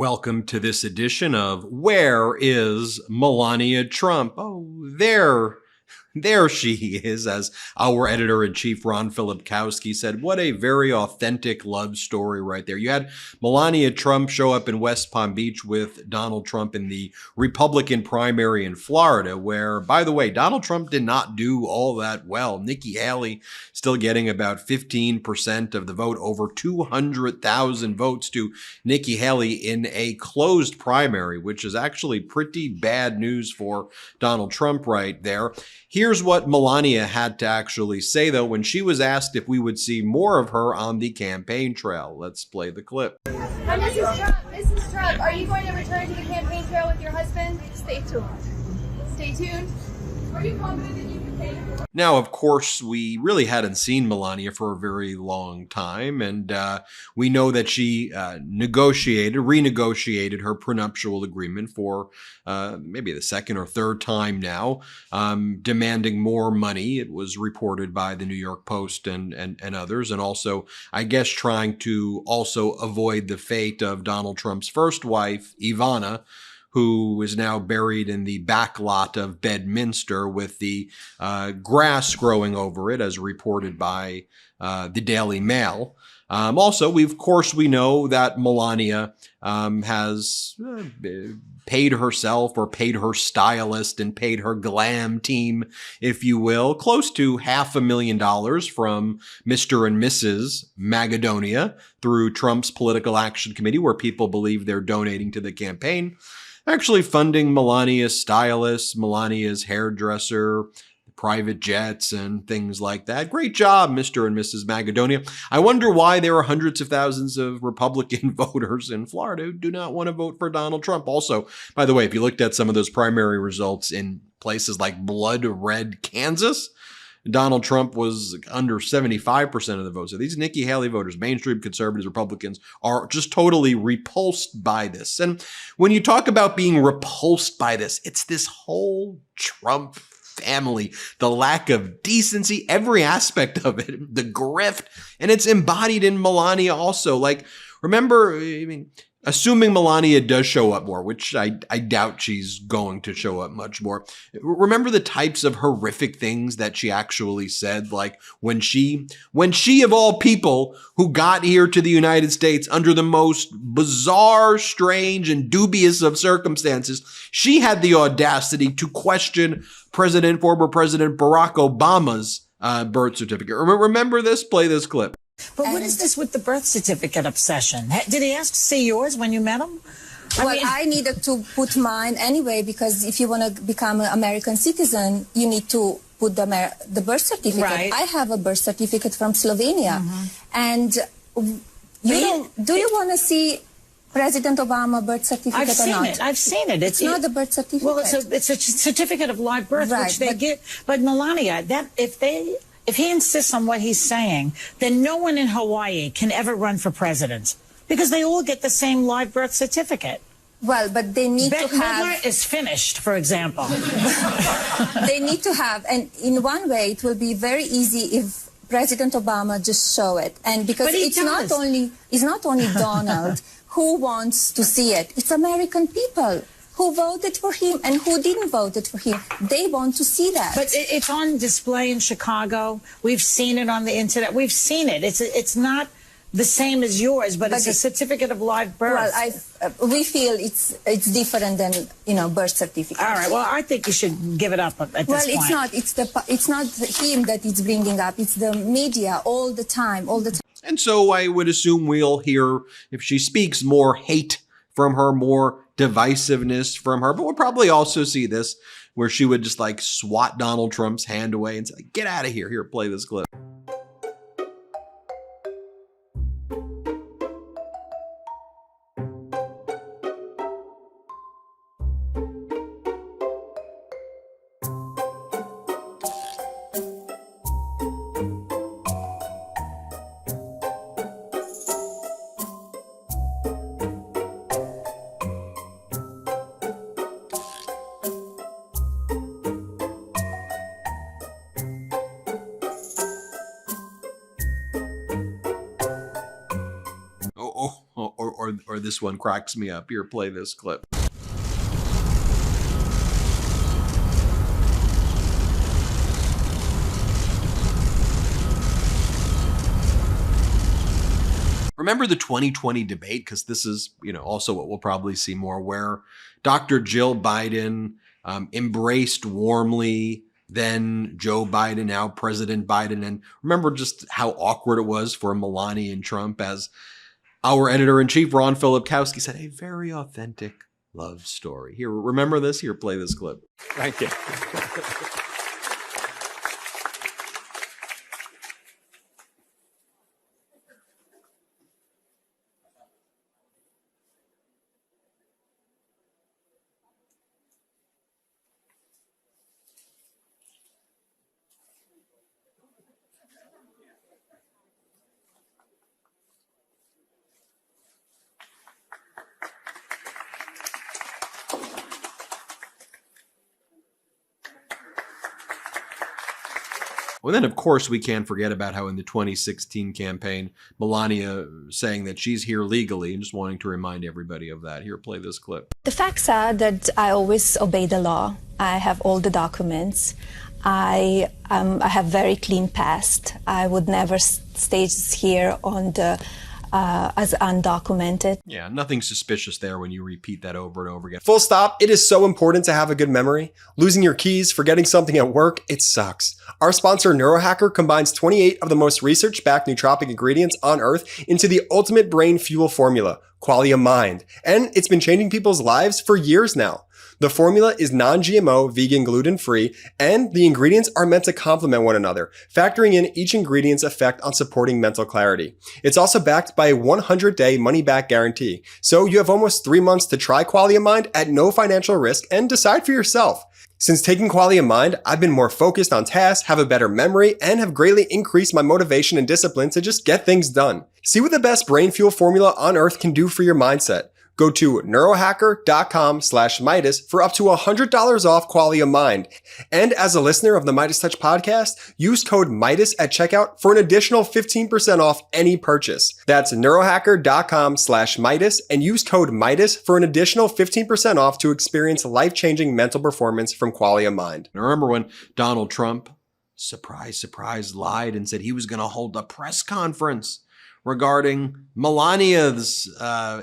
Welcome to this edition of Where is Melania Trump? Oh, there she is, as our editor-in-chief Ron Filipkowski said. What a very authentic love story right there. You had Melania Trump show up in West Palm Beach with Donald Trump in the Republican primary in Florida, where, by the way, Donald Trump did not do all that well. Nikki Haley still getting about 15% of the vote, over 200,000 votes to Nikki Haley in a closed primary, which is actually pretty bad news for Donald Trump right there. Here's what Melania had to actually say, though, when she was asked if we would see more of her on the campaign trail. Let's play the clip. Mrs. Trump, are you going to return to the campaign trail with your husband? Stay tuned. Stay tuned. Are you confident that you can pay for it? Now, of course, we really hadn't seen Melania for a very long time, and we know that she renegotiated her prenuptial agreement for maybe the second or third time now, demanding more money. It was reported by the New York Post and others, and also, I guess, trying to also avoid the fate of Donald Trump's first wife, Ivana, who is now buried in the back lot of Bedminster with the grass growing over it, as reported by the Daily Mail. Also, we know that Melania has paid herself, or paid her stylist and paid her glam team, if you will, close to $500,000 from Mr. and Mrs. Macedonia through Trump's Political Action Committee, where people believe they're donating to the campaign. Actually funding Melania's stylist, Melania's hairdresser, private jets, and things like that. Great job, Mr. and Mrs. Macedonia. I wonder why there are hundreds of thousands of Republican voters in Florida who do not want to vote for Donald Trump. Also, by the way, if you looked at some of those primary results in places like blood red Kansas, Donald Trump was under 75% of the votes. So these Nikki Haley voters, mainstream conservatives, Republicans, are just totally repulsed by this. And when you talk about being repulsed by this, it's this whole Trump family, the lack of decency, every aspect of it, the grift, and it's embodied in Melania also. Like, remember, assuming Melania does show up more, which I doubt she's going to show up much more. Remember the types of horrific things that she actually said, like when she of all people who got here to the United States under the most bizarre, strange, and dubious of circumstances, she had the audacity to question former President Barack Obama's birth certificate. Remember this? Play this clip. But what is this with the birth certificate obsession? Did he ask to see yours when you met him? I needed to put mine anyway, because if you want to become an American citizen, you need to put the birth certificate. Right. I have a birth certificate from Slovenia. And do you want to see President Obama birth certificate or not? I've seen it. It's not the birth certificate. Well, it's a certificate of live birth, right, which they get. But Melania, if he insists on what he's saying, then no one in Hawaii can ever run for president, because they all get the same live birth certificate. Well, but they need to have... Midler is finished, for example. They need to have, and in one way, it will be very easy if President Obama just show it. And because it's not only Donald who wants to see it, it's American people who voted for him and who didn't vote for him. They want to see that. But it's on display in Chicago. We've seen it on the internet. We've seen it. It's not the same as yours, but it's a certificate of live birth. Well, we feel it's different than birth certificate. All right. Well, I think you should give it up at this point. Well, it's not. It's not him that it's bringing up. It's the media all the time. And so I would assume we'll hear, if she speaks, more hate from her, more divisiveness from her, but we'll probably also see this where she would just like swat Donald Trump's hand away and say, "Get out of here." Here, play this clip. or this one cracks me up. Here, play this clip. Remember the 2020 debate? Because this is, also what we'll probably see more, where Dr. Jill Biden embraced warmly then Joe Biden, now President Biden. And remember just how awkward it was for Melania and Trump, as our editor-in-chief, Ron Filipkowski, said, a very authentic love story. Here, remember this? Here, play this clip. Thank you. Well, then, of course, we can't forget about how in the 2016 campaign, Melania saying that she's here legally, and just wanting to remind everybody of that. Here, play this clip. The facts are that I always obey the law. I have all the documents. I have very clean past. I would never stay here on the as undocumented. Yeah, nothing suspicious there when you repeat that over and over again. Full stop. It is so important to have a good memory. Losing your keys, forgetting something at work, it sucks. Our sponsor, Neurohacker, combines 28 of the most research-backed nootropic ingredients on Earth into the ultimate brain fuel formula, Qualia Mind. And it's been changing people's lives for years now. The formula is non-GMO, vegan, gluten-free, and the ingredients are meant to complement one another, factoring in each ingredient's effect on supporting mental clarity. It's also backed by a 100-day money-back guarantee, so you have almost 3 months to try Qualia Mind at no financial risk and decide for yourself. Since taking Qualia Mind, I've been more focused on tasks, have a better memory, and have greatly increased my motivation and discipline to just get things done. See what the best brain fuel formula on Earth can do for your mindset. Go to neurohacker.com/Meidas for up to $100 off Qualia Mind. And as a listener of the MeidasTouch podcast, use code Meidas at checkout for an additional 15% off any purchase. That's neurohacker.com/Meidas and use code Meidas for an additional 15% off to experience life-changing mental performance from Qualia Mind. I remember when Donald Trump, surprise, surprise, lied and said he was going to hold a press conference regarding Melania's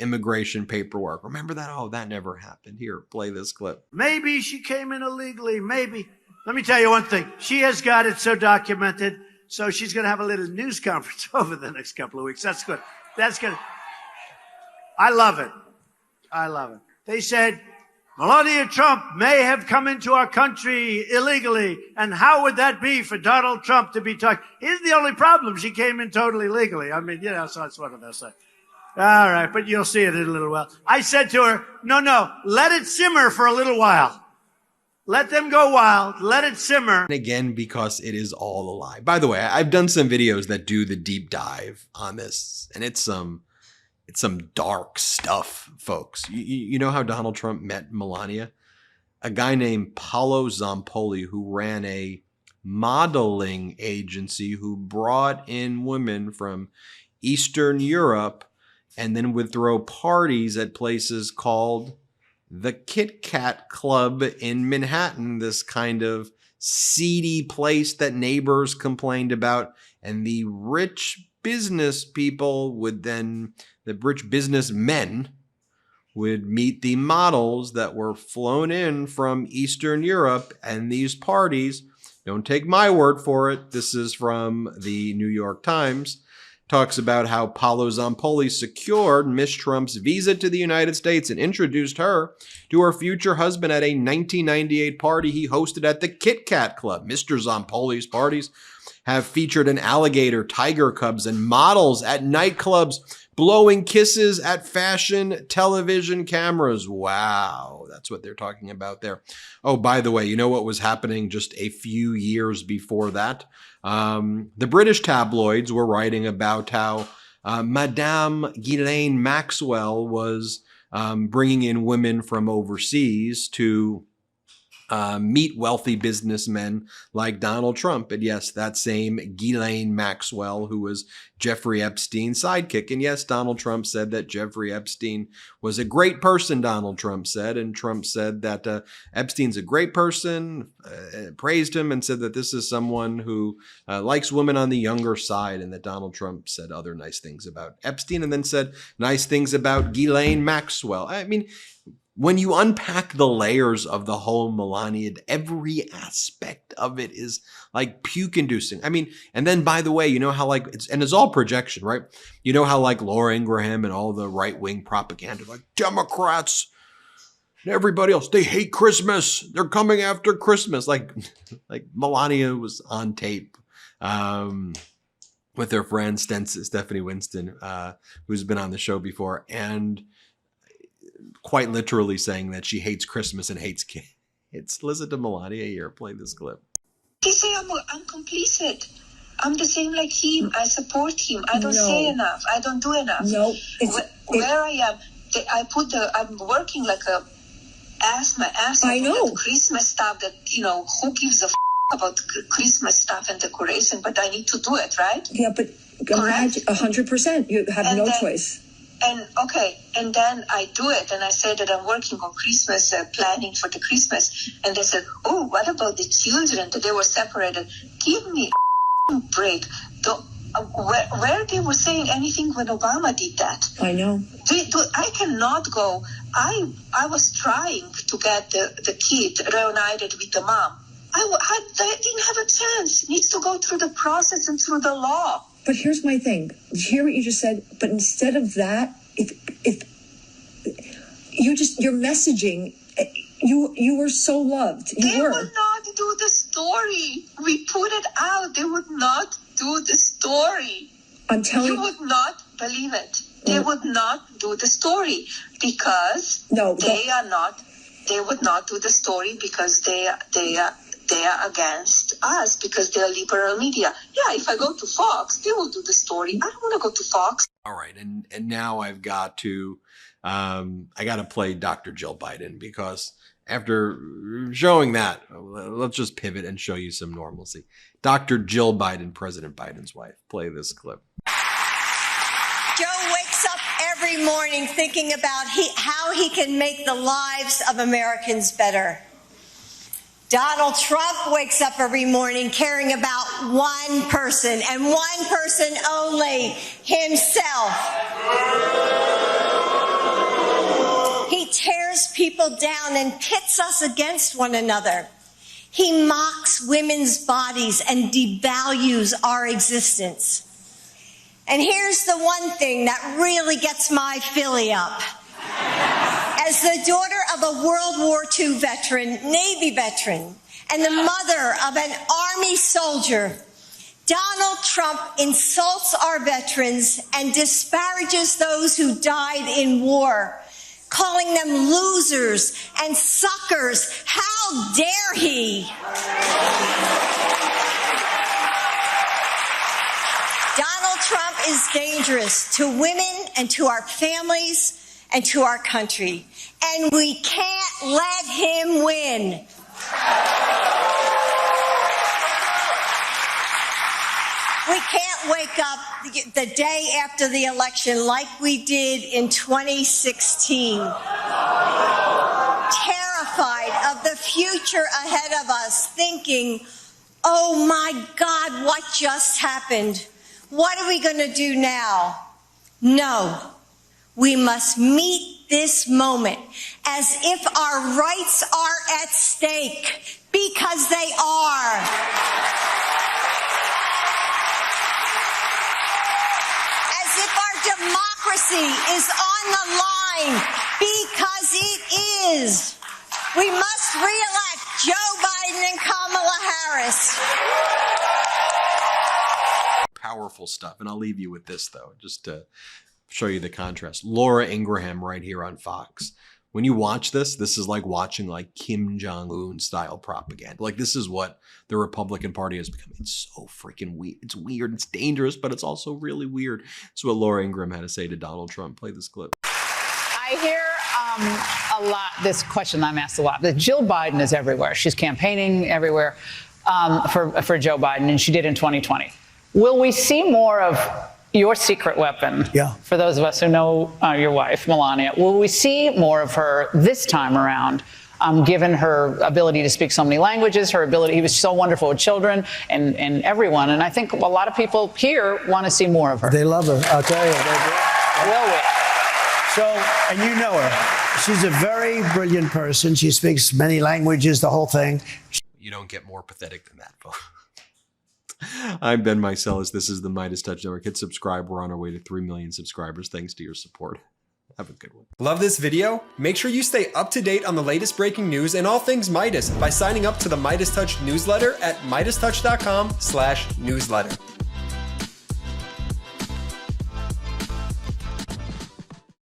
immigration paperwork. Remember that? Oh, that never happened. Here, play this clip. Maybe she came in illegally. Maybe. Let me tell you one thing. She has got it so documented. So she's going to have a little news conference over the next couple of weeks. That's good. That's good. I love it. I love it. They said, Melania Trump may have come into our country illegally. And how would that be for Donald Trump to be talking? Here's the only problem. She came in totally legally. I mean, so it's one of those things. All right, but you'll see it in a little while. I said to her, no, let it simmer for a little while. Let them go wild. Let it simmer. And again, because it is all a lie. By the way, I've done some videos that do the deep dive on this, and it's some dark stuff, folks. You know how Donald Trump met Melania? A guy named Paolo Zampoli, who ran a modeling agency, who brought in women from Eastern Europe and then would throw parties at places called the Kit Kat Club in Manhattan, this kind of seedy place that neighbors complained about. And the rich business people would then, the rich businessmen would meet the models that were flown in from Eastern Europe. And these parties, don't take my word for it, this is from the New York Times, talks about how Paolo Zampoli secured Miss Trump's visa to the United States and introduced her to her future husband at a 1998 party he hosted at the Kit Kat Club. Mr. Zampoli's parties have featured an alligator, tiger cubs, and models at nightclubs blowing kisses at fashion television cameras. Wow, that's what they're talking about there. Oh, by the way, you know what was happening just a few years before that? The British tabloids were writing about how Madame Ghislaine Maxwell was bringing in women from overseas to meet wealthy businessmen like Donald Trump. And yes, that same Ghislaine Maxwell, who was Jeffrey Epstein's sidekick. And yes, Donald Trump said that Jeffrey Epstein was a great person, Donald Trump said. And Trump said that Epstein's a great person, praised him, and said that this is someone who likes women on the younger side, and that Donald Trump said other nice things about Epstein and then said nice things about Ghislaine Maxwell. I mean, when you unpack the layers of the whole Melania, every aspect of it is like puke inducing. I mean, and then by the way, you know how like, it's all projection, right? You know how like Laura Ingraham and all the right wing propaganda, like Democrats and everybody else, they hate Christmas. They're coming after Christmas. Like Melania was on tape with her friend Stephanie Winston, who's been on the show before, and quite literally saying that she hates Christmas and hates kids. Listen to Melania here. Play this clip. They say I'm complicit. I'm the same like him. I support him. I don't say enough. I don't do enough. No. Where I am, I'm working like a my ass off. I know. Christmas stuff that, who gives a about Christmas stuff and decoration, but I need to do it, right? Yeah, but 100%. You have no choice. And then I do it, and I say that I'm working on Christmas, planning for the Christmas, and they said, oh, what about the children, that they were separated? Give me a break. Where they were saying anything when Obama did that? I know. I cannot go. I was trying to get the kid reunited with the mom. I didn't have a chance. Needs to go through the process and through the law. But here's my thing. Hear what you just said. But instead of that, if your messaging, you were so loved. They would not do the story. We put it out. They would not do the story. I'm telling you. You would not believe it. They would not do the story because they would not do the story because they are against us because they're liberal media. Yeah, if I go to Fox, they will do the story. I don't want to go to Fox. All right, and now I've got to I got to play Dr. Jill Biden, because after showing that, let's just pivot and show you some normalcy. Dr. Jill Biden, President Biden's wife. Play this clip. Joe wakes up every morning thinking about how he can make the lives of Americans better. Donald Trump wakes up every morning caring about one person and one person only, himself. He tears people down and pits us against one another. He mocks women's bodies and devalues our existence. And here's the one thing that really gets my Philly up. As the daughter of a World War II veteran, Navy veteran, and the mother of an Army soldier, Donald Trump insults our veterans and disparages those who died in war, calling them losers and suckers. How dare he? Donald Trump is dangerous to women and to our families and to our country, and we can't let him win. We can't wake up the day after the election like we did in 2016, terrified of the future ahead of us, thinking, oh my God, what just happened? What are we going to do now? No. We must meet this moment as if our rights are at stake, because they are. As if our democracy is on the line, because it is. We must re-elect Joe Biden and Kamala Harris. Powerful stuff. And I'll leave you with this, though, just to show you the contrast. Laura Ingraham right here on Fox. When you watch this is like watching like Kim Jong-un style propaganda. Like, this is what the Republican Party has become. It's so freaking weird. It's weird. It's dangerous, but it's also really weird. That's what Laura Ingraham had to say to Donald Trump. Play this clip. I hear a lot, this question I'm asked a lot, that Jill Biden is everywhere. She's campaigning everywhere for Joe Biden, and she did in 2020. Will we see more of your secret weapon? Yeah. For those of us who know your wife, Melania, will we see more of her this time around? Given her ability to speak so many languages, her ability, he was so wonderful with children and everyone. And I think a lot of people here want to see more of her. They love her, I'll tell you. Will we? So, and you know her. She's a very brilliant person. She speaks many languages, the whole thing. You don't get more pathetic than that, folks. I'm Ben Meiselas. This is the MeidasTouch Network. Hit subscribe. We're on our way to 3 million subscribers. Thanks to your support. Have a good one. Love this video? Make sure you stay up to date on the latest breaking news and all things Meidas by signing up to the MeidasTouch newsletter at MeidasTouch.com/newsletter.